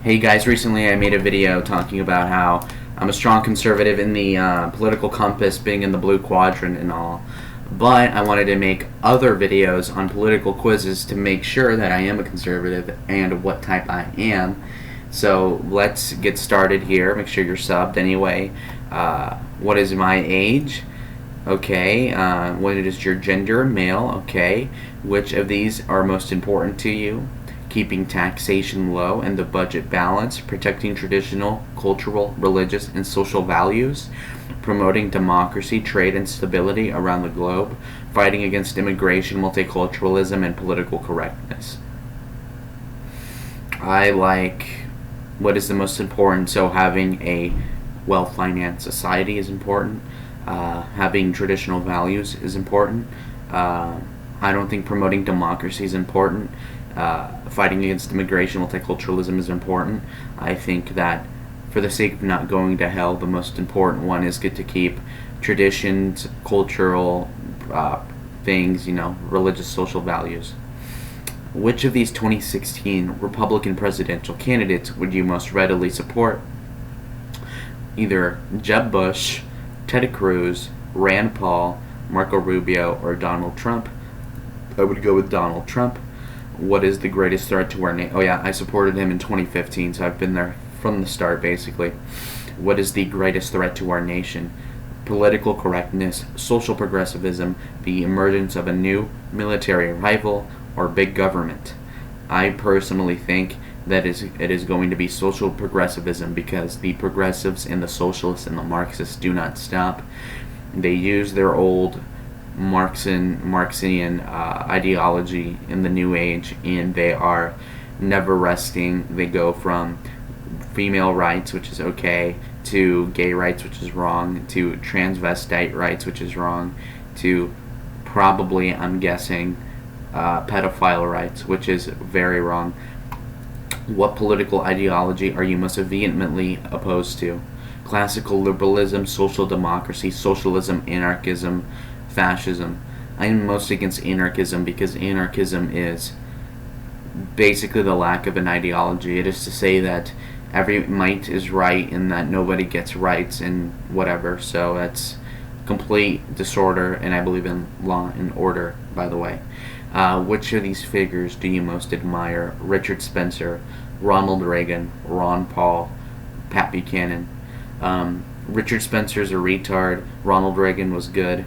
Hey guys, recently I made a video talking about how I'm a strong conservative in the political compass, being in the blue quadrant and all. But I wanted to make other videos on political quizzes to make sure that I am a conservative and what type I am. So let's get started here. Make sure you're subbed anyway. What is my age? Okay. What is your gender? Male. Okay. Which of these are most important to you? Keeping taxation low and the budget balanced, protecting traditional, cultural, religious, and social values, promoting democracy, trade, and stability around the globe, fighting against immigration, multiculturalism, and political correctness. I like what is the most important, so having a well-financed society is important. Having traditional values is important. I don't think promoting democracy is important. Fighting against immigration, multiculturalism is important. I think that for the sake of not going to hell, the most important one is get to keep traditions, cultural things, religious, social values. Which of these 2016 Republican presidential candidates would you most readily support? Either Jeb Bush, Ted Cruz, Rand Paul, Marco Rubio, or Donald Trump. I would go with Donald Trump. What is the greatest threat to our nation? Oh yeah, I supported him in 2015, so I've been there from the start, basically. What is the greatest threat to our nation? Political correctness, social progressivism, the emergence of a new military rival, or big government? I personally think that it is going to be social progressivism, because the progressives and the socialists and the Marxists do not stop. They use their old Marxian ideology in the new age, and they are never resting. They go from female rights, which is okay, to gay rights, which is wrong, to transvestite rights, which is wrong, to probably, I'm guessing, pedophile rights, which is very wrong. What political ideology are you most vehemently opposed to? Classical liberalism, social democracy, socialism, anarchism, fascism. I am most against anarchism, because anarchism is basically the lack of an ideology. It is to say that every might is right and that nobody gets rights and whatever. So that's complete disorder, and I believe in law and order, by the way. Which of these figures do you most admire? Richard Spencer, Ronald Reagan, Ron Paul, Pat Buchanan. Richard Spencer's a retard. Ronald Reagan was good.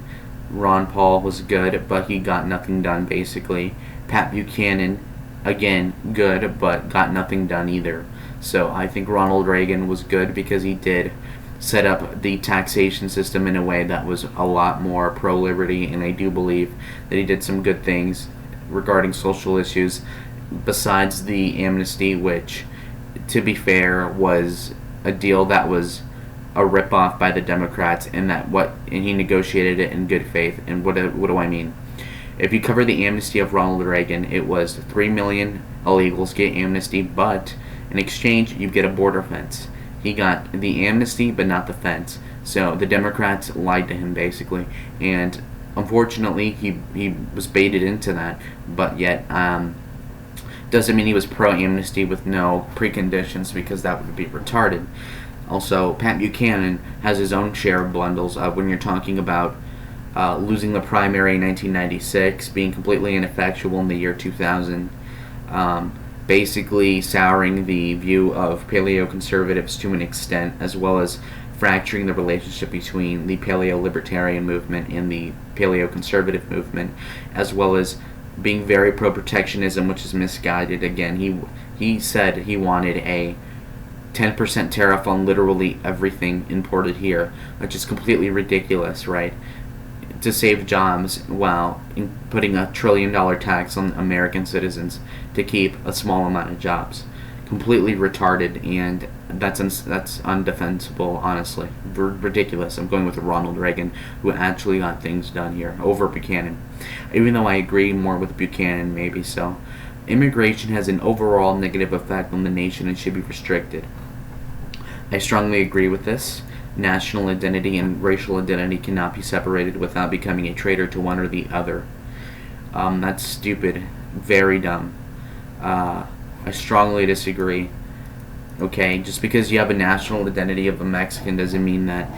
Ron Paul was good, but he got nothing done, basically. Pat Buchanan, again, good, but got nothing done either. So I think Ronald Reagan was good because he did set up the taxation system in a way that was a lot more pro-liberty, and I do believe that he did some good things regarding social issues, besides the amnesty, which, to be fair, was a deal that was a rip-off by the Democrats, and he negotiated it in good faith. And what do I mean? If you cover the amnesty of Ronald Reagan, it was 3 million illegals get amnesty, but in exchange you get a border fence. He got the amnesty but not the fence. So the Democrats lied to him, basically, and unfortunately he was baited into that. But yet doesn't mean he was pro-amnesty with no preconditions, because that would be retarded. Also, Pat Buchanan has his own share of blunders when you're talking about losing the primary in 1996, being completely ineffectual in the year 2000, basically souring the view of paleoconservatives to an extent, as well as fracturing the relationship between the paleo-libertarian movement and the paleoconservative movement, as well as being very pro-protectionism, which is misguided. Again, he said he wanted a 10% tariff on literally everything imported here, which is completely ridiculous, right? To save jobs while putting $1 trillion tax on American citizens to keep a small amount of jobs. Completely retarded, and that's undefensible, honestly. Ridiculous. I'm going with Ronald Reagan, who actually got things done here, over Buchanan. Even though I agree more with Buchanan, maybe so. Immigration has an overall negative effect on the nation and should be restricted. I strongly agree with this. National identity and racial identity cannot be separated without becoming a traitor to one or the other. That's stupid. Very dumb. I strongly disagree. Okay, just because you have a national identity of a Mexican doesn't mean that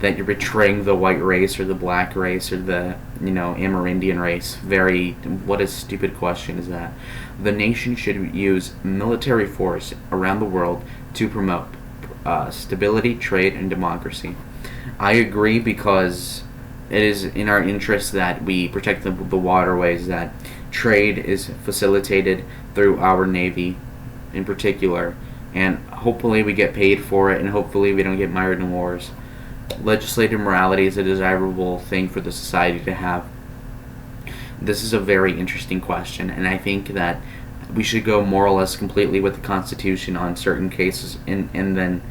you're betraying the white race or the black race or the Amerindian race. What a stupid question is that? The nation should use military force around the world to promote stability, trade, and democracy. I agree, because it is in our interest that we protect the waterways, that trade is facilitated through our Navy in particular, and hopefully we get paid for it, and hopefully we don't get mired in wars. Legislative morality is a desirable thing for the society to have. This is a very interesting question, and I think that we should go more or less completely with the Constitution on certain cases, and then,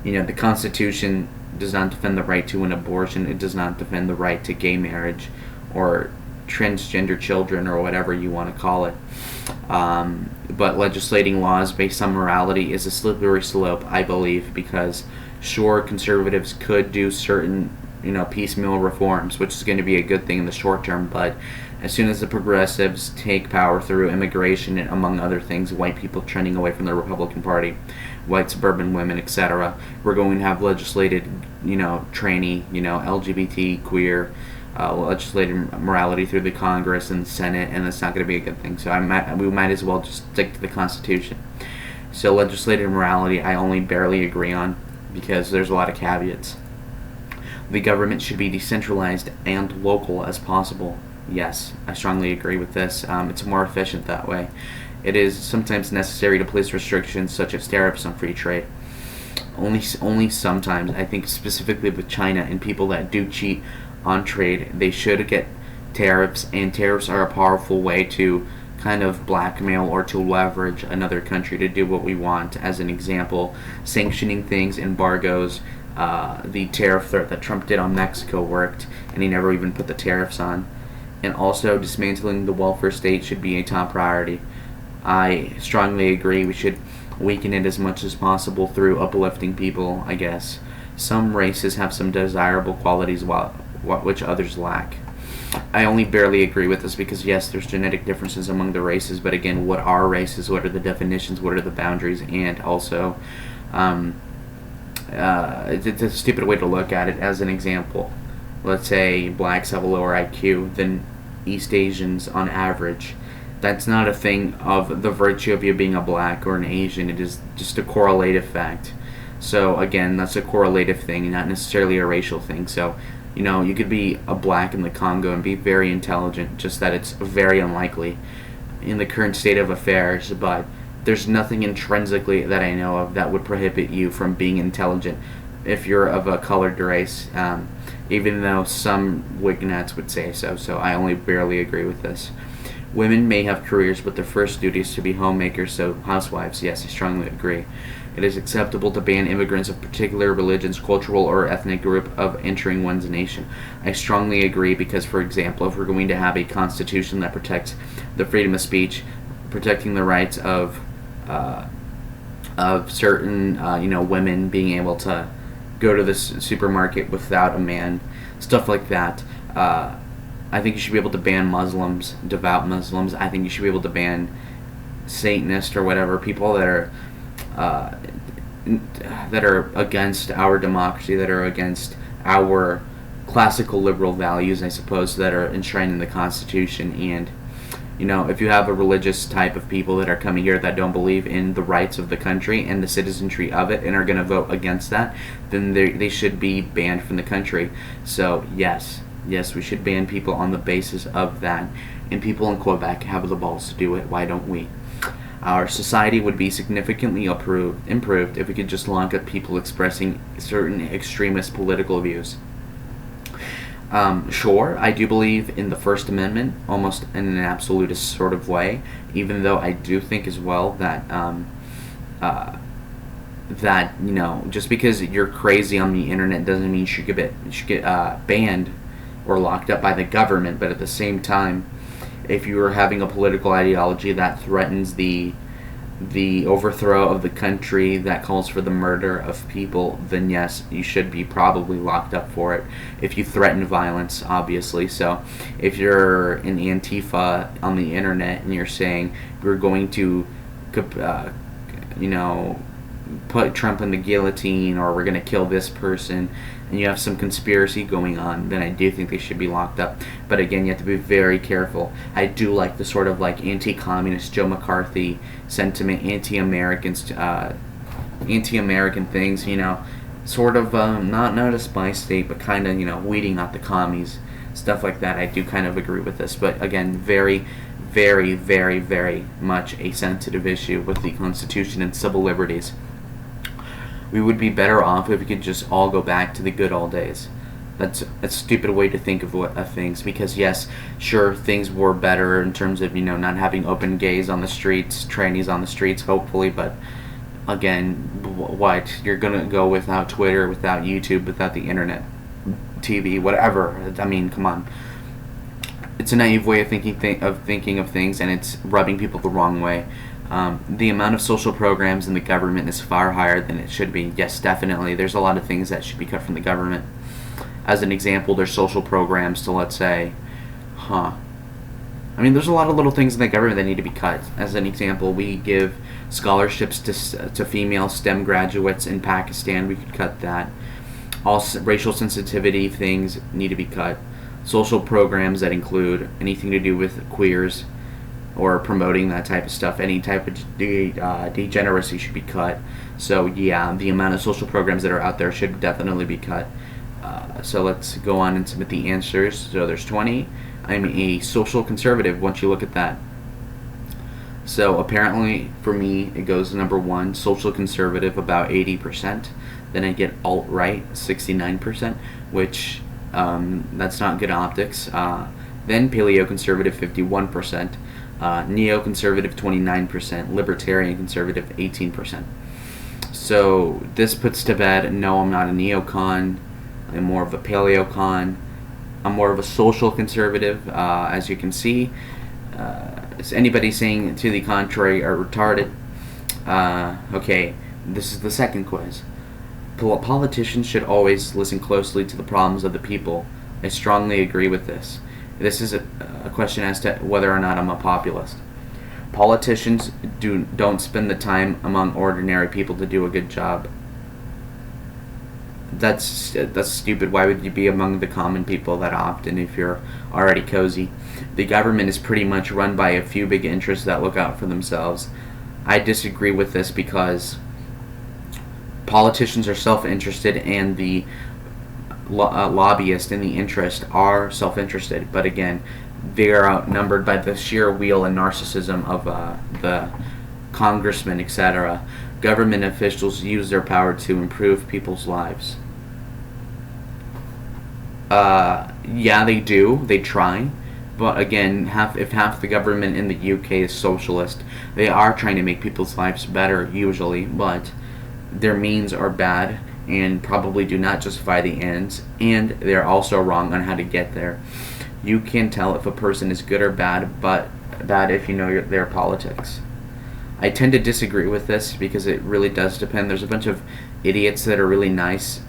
the Constitution does not defend the right to an abortion. It does not defend the right to gay marriage or transgender children or whatever you want to call it. But legislating laws based on morality is a slippery slope, I believe, because sure, conservatives could do certain, piecemeal reforms, which is going to be a good thing in the short term, but as soon as the progressives take power through immigration and, among other things, white people trending away from the Republican Party, white suburban women, etc., we're going to have legislated, tranny, LGBT, queer, legislative morality through the Congress and the Senate, and that's not going to be a good thing. So we might as well just stick to the Constitution. So legislative morality, I only barely agree on, because there's a lot of caveats. The government should be decentralized and local as possible. Yes, I strongly agree with this. It's more efficient that way. It is sometimes necessary to place restrictions such as tariffs on free trade. Only sometimes. I think specifically with China and people that do cheat on trade, they should get tariffs, and tariffs are a powerful way to kind of blackmail or to leverage another country to do what we want. As an example, sanctioning things, embargoes, the tariff threat that Trump did on Mexico worked, and he never even put the tariffs on. And also, dismantling the welfare state should be a top priority. I strongly agree we should weaken it as much as possible through uplifting people, I guess. Some races have some desirable qualities which others lack. I only barely agree with this because, yes, there's genetic differences among the races, but again, what are races? What are the definitions? What are the boundaries? And also, it's a stupid way to look at it. As an example, let's say blacks have a lower IQ than East Asians on average. That's not a thing of the virtue of you being a black or an Asian. It is just a correlative fact. So again, that's a correlative thing, not necessarily a racial thing. So, you could be a black in the Congo and be very intelligent, just that it's very unlikely in the current state of affairs, but there's nothing intrinsically that I know of that would prohibit you from being intelligent if you're of a colored race, even though some Wignats would say so. So I only barely agree with this. Women may have careers, but their first duty is to be homemakers, so housewives. Yes, I strongly agree. It is acceptable to ban immigrants of particular religions, cultural, or ethnic group of entering one's nation. I strongly agree because, for example, if we're going to have a constitution that protects the freedom of speech, protecting the rights of certain, women being able to go to the supermarket without a man, stuff like that, I think you should be able to ban Muslims, devout Muslims. I think you should be able to ban Satanists or whatever, people that are against our democracy, that are against our classical liberal values, I suppose, that are enshrined in the Constitution. And, if you have a religious type of people that are coming here that don't believe in the rights of the country and the citizenry of it and are going to vote against that, then they should be banned from the country. So, yes, we should ban people on the basis of that. And people in Quebec have the balls to do it. Why don't we? Our society would be significantly improved if we could just lock up people expressing certain extremist political views. Sure, I do believe in the First Amendment, almost in an absolutist sort of way, even though I do think as well that, just because you're crazy on the internet doesn't mean you should get banned or locked up by the government. But at the same time, if you are having a political ideology that threatens the overthrow of the country, that calls for the murder of people, then yes, you should be probably locked up for it. If you threaten violence, obviously. So if you're an Antifa on the internet and you're saying we're going to, put Trump in the guillotine, or we're going to kill this person, and you have some conspiracy going on, then I do think they should be locked up. But again, you have to be very careful. I do like the sort of like anti-communist Joe McCarthy sentiment, anti-American things, sort of not a spy state, but kind of, weeding out the commies, stuff like that. I do kind of agree with this, but again, very, very, very, very much a sensitive issue with the Constitution and civil liberties. We would be better off if we could just all go back to the good old days. That's a stupid way to think of things, because yes, sure, things were better in terms of, not having open gays on the streets, trannies on the streets, hopefully, but again, what? You're going to go without Twitter, without YouTube, without the internet, TV, whatever. I mean, come on. It's a naive way of thinking of things, and it's rubbing people the wrong way. The amount of social programs in the government is far higher than it should be. Yes, definitely. There's a lot of things that should be cut from the government. As an example, there's social programs to, let's say, there's a lot of little things in the government that need to be cut. As an example, we give scholarships to female STEM graduates in Pakistan. We could cut that. All racial sensitivity things need to be cut. Social programs that include anything to do with queers or promoting that type of stuff, any type of degeneracy should be cut. So yeah, the amount of social programs that are out there should definitely be cut. So let's go on and submit the answers. So there's 20. I'm a social conservative once you look at that. So apparently for me it goes number 1, social conservative, about 80%. Then I get alt-right, 69%, which that's not good optics. Then paleoconservative, 51%. Neoconservative, 29%. Libertarian conservative, 18%. So this puts to bed, no, I'm not a neocon. I'm more of a paleocon. I'm more of a social conservative, as you can see. Is anybody saying to the contrary are retarded? Okay, this is the second quiz. Politicians should always listen closely to the problems of the people. I strongly agree with this. This is a question as to whether or not I'm a populist. Politicians don't spend the time among ordinary people to do a good job. That's stupid. Why would you be among the common people that often if you're already cozy? The government is pretty much run by a few big interests that look out for themselves. I disagree with this because politicians are self-interested, and the lobbyists in the interest are self-interested. But again, they are outnumbered by the sheer will and narcissism of the congressmen, etc. Government officials use their power to improve people's lives. Yeah, they do. They try. But again, if half the government in the UK is socialist, they are trying to make people's lives better, usually, but their means are bad and probably do not justify the ends, and they're also wrong on how to get there. You can tell if a person is good or bad, but bad if you know their politics. I tend to disagree with this because it really does depend. There's a bunch of idiots that are really nice,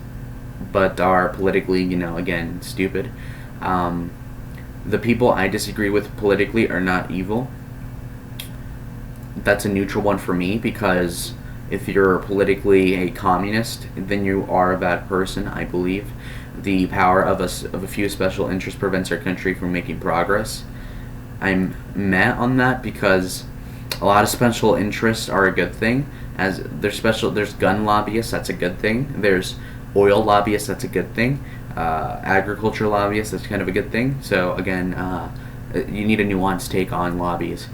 but are politically, again, stupid. The people I disagree with politically are not evil. That's a neutral one for me, because if you're politically a communist, then you are a bad person, I believe. The power of a few special interests prevents our country from making progress. I'm meh on that because a lot of special interests are a good thing. As there's gun lobbyists, that's a good thing. There's oil lobbyists, that's a good thing. Agriculture lobbyists, that's kind of a good thing. So again, you need a nuanced take on lobbies.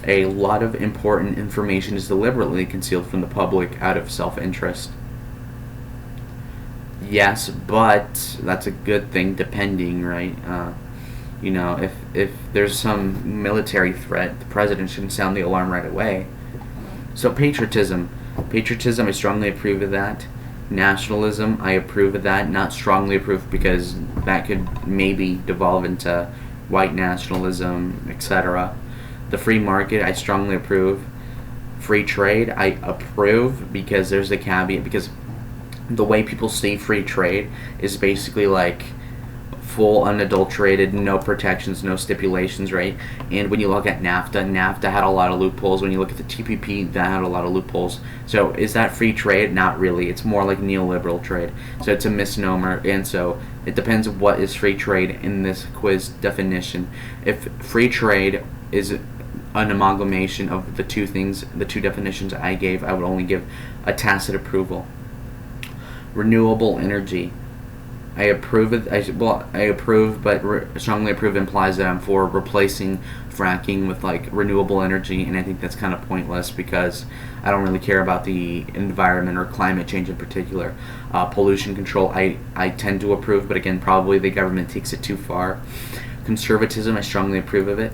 A lot of important information is deliberately concealed from the public out of self-interest. Yes, but that's a good thing depending, right? If there's some military threat, the president shouldn't sound the alarm right away. So patriotism, I strongly approve of that. Nationalism, I approve of that. Not strongly approve because that could maybe devolve into white nationalism, etc. The free market, I strongly approve. Free trade, I approve because there's a caveat, because the way people see free trade is basically like full unadulterated, no protections, no stipulations, right? And when you look at NAFTA had a lot of loopholes. When you look at the TPP, that had a lot of loopholes. So is that free trade? Not really. It's more like neoliberal trade. So it's a misnomer, and so it depends on what is free trade in this quiz definition. If free trade is an amalgamation of the two things, the two definitions I gave, I would only give a tacit approval. Renewable energy. I approve it. I approve, but strongly approve implies that I'm for replacing fracking with like renewable energy, and I think that's kind of pointless because I don't really care about the environment or climate change in particular. Pollution control, I tend to approve, but again, probably the government takes it too far. Conservatism, I strongly approve of it.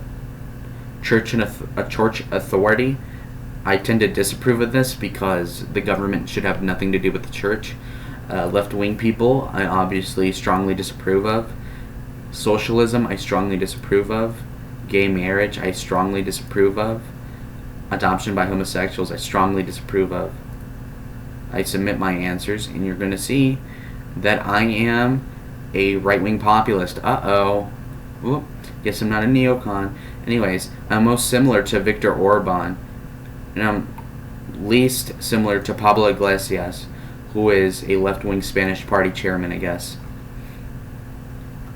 Church authority, I tend to disapprove of this because the government should have nothing to do with the church. Left-wing people, I obviously strongly disapprove of. Socialism, I strongly disapprove of. Gay marriage, I strongly disapprove of. Adoption by homosexuals, I strongly disapprove of. I submit my answers, and you're going to see that I am a right-wing populist. Whoop. Guess I'm not a neocon. Anyways, I'm most similar to Viktor Orban, and I'm least similar to Pablo Iglesias, who is a left-wing Spanish party chairman, I guess.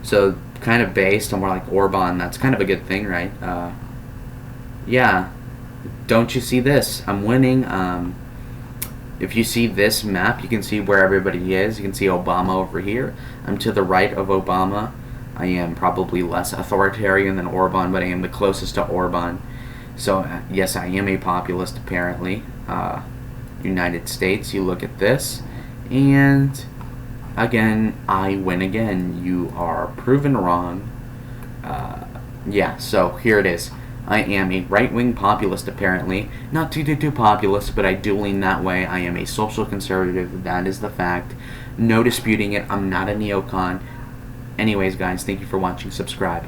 So, kind of based on more like Orban. That's kind of a good thing, right? Yeah. Don't you see this? I'm winning. If you see this map, you can see where everybody is. You can see Obama over here. I'm to the right of Obama. I am probably less authoritarian than Orban, but I am the closest to Orban. So, yes, I am a populist, apparently. United States, you look at this, and again, I win again. You are proven wrong. Yeah, so here it is. I am a right-wing populist, apparently. Not too populist, but I do lean that way. I am a social conservative. That is the fact. No disputing it. I'm not a neocon. Anyways, guys, thank you for watching. Subscribe.